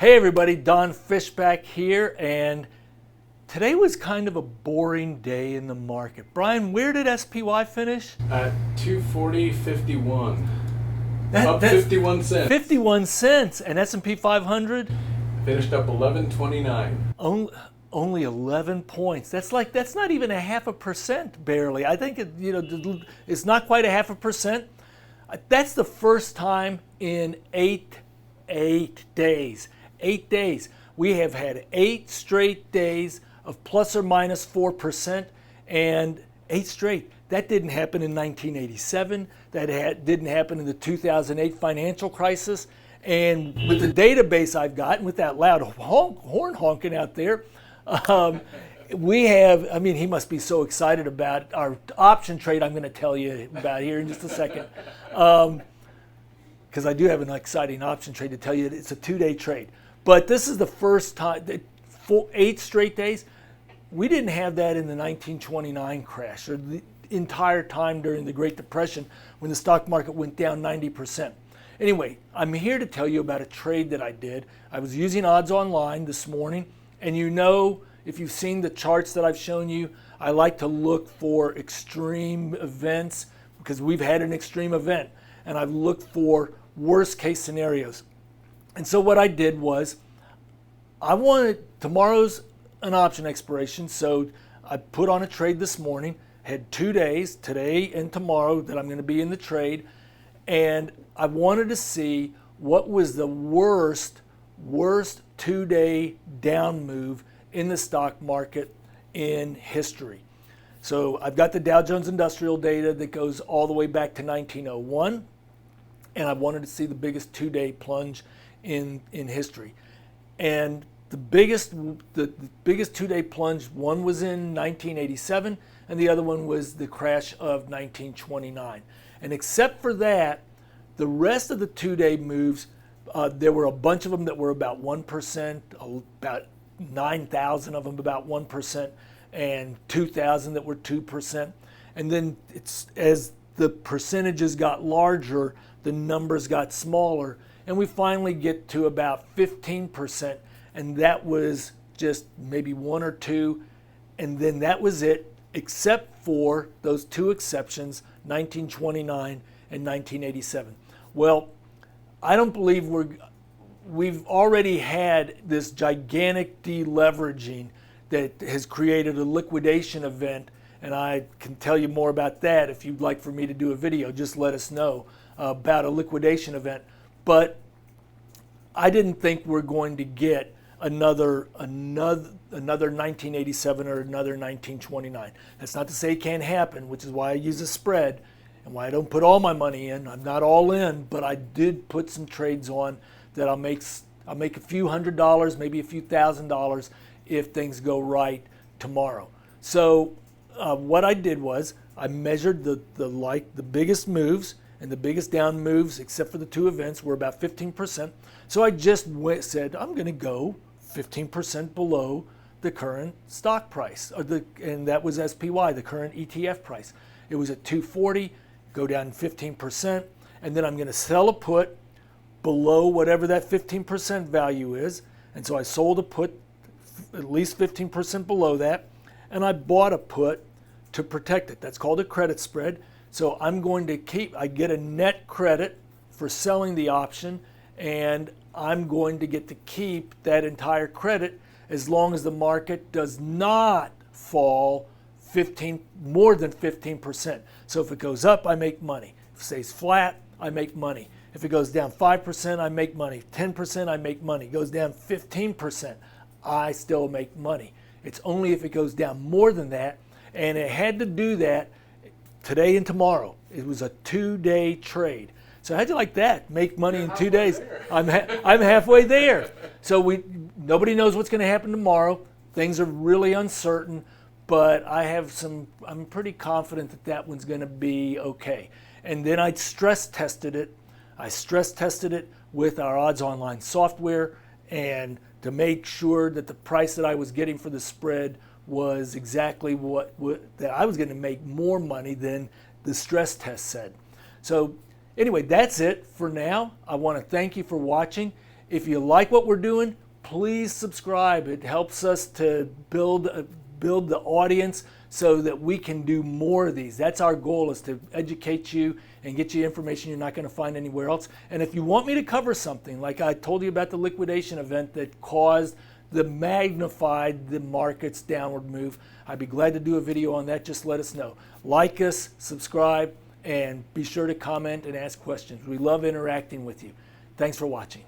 Hey everybody, Don Fishback here, and today was kind of a boring day in the market. Brian, where did SPY finish? At 240.51. Up That's 51 cents. 51 cents, and S&P 500? Finished up 11.29. Only 11 points. That's not even a 0.5% barely. I think it's not quite a 0.5%. That's the first time in eight days. 8 days. We have had 8 straight days of plus or minus 4%, and 8 straight. That didn't happen in 1987. That didn't happen in the 2008 financial crisis. And with the database I've gotten, with that loud horn honking out there, we have, he must be so excited about our option trade I'm going to tell you about here in just a second. Because I do have an exciting option trade to tell you. It's a 2-day trade. But this is the first time, 8 straight days. We didn't have that in the 1929 crash or the entire time during the Great Depression when the stock market went down 90%. Anyway, I'm here to tell you about a trade that I did. I was using odds online this morning, and if you've seen the charts that I've shown you, I like to look for extreme events because we've had an extreme event, and I've looked for worst case scenarios. And so what I did was, tomorrow's an option expiration, so I put on a trade this morning, had 2 days, today and tomorrow, that I'm going to be in the trade, and I wanted to see what was the worst 2-day down move in the stock market in history. So I've got the Dow Jones Industrial data that goes all the way back to 1901, and I wanted to see the biggest 2-day plunge in history. And the biggest 2-day plunge, one was in 1987 and the other one was the crash of 1929. And except for that, the rest of the 2-day moves, there were a bunch of them that were about 1%, about 9,000 of them about 1%, and 2,000 that were 2%. And then as the percentages got larger, the numbers got smaller, and we finally get to about 15%, and that was just maybe 1 or 2, and then that was it, except for those 2 exceptions, 1929 and 1987. Well, I don't believe we've already had this gigantic deleveraging that has created a liquidation event, and I can tell you more about that if you'd like for me to do a video. Just let us know about a liquidation event. But I didn't think we're going to get another 1987 or another 1929. That's not to say it can't happen, which is why I use a spread and why I don't put all my money in. I'm not all in, but I did put some trades on that I'll make a few $100, maybe a few $1,000 if things go right tomorrow. So what I did was I measured the biggest moves, and the biggest down moves, except for the 2 events, were about 15%. So I just said, I'm going to go 15% below the current stock price, and that was SPY, the current ETF price. It was at 240, go down 15%, and then I'm going to sell a put below whatever that 15% value is. And so I sold a put at least 15% below that, and I bought a put to protect it. That's called a credit spread. So I'm going to I get a net credit for selling the option, and I'm going to get to keep that entire credit as long as the market does not fall more than 15%. So if it goes up, I make money. If it stays flat, I make money. If it goes down 5%, I make money. 10%, I make money. It goes down 15%, I still make money. It's only if it goes down more than that, and it had to do that today and tomorrow. It was a 2-day trade. So how'd you like that? Make money in 2 days. I'm halfway there. So nobody knows what's going to happen tomorrow. Things are really uncertain, but I'm pretty confident that one's going to be okay. And then I stress tested it. I stress tested it with our odds online software, and to make sure that the price that I was getting for the spread was exactly that I was going to make more money than the stress test said. So anyway, that's it for now. I want to thank you for watching. If you like what we're doing, please subscribe. It helps us to build the audience so that we can do more of these. That's our goal, is to educate you and get you information you're not going to find anywhere else. And if you want me to cover something, like I told you about the liquidation event that magnified the market's downward move, I'd be glad to do a video on that. Just let us know. Like us, subscribe, and be sure to comment and ask questions. We love interacting with you. Thanks for watching.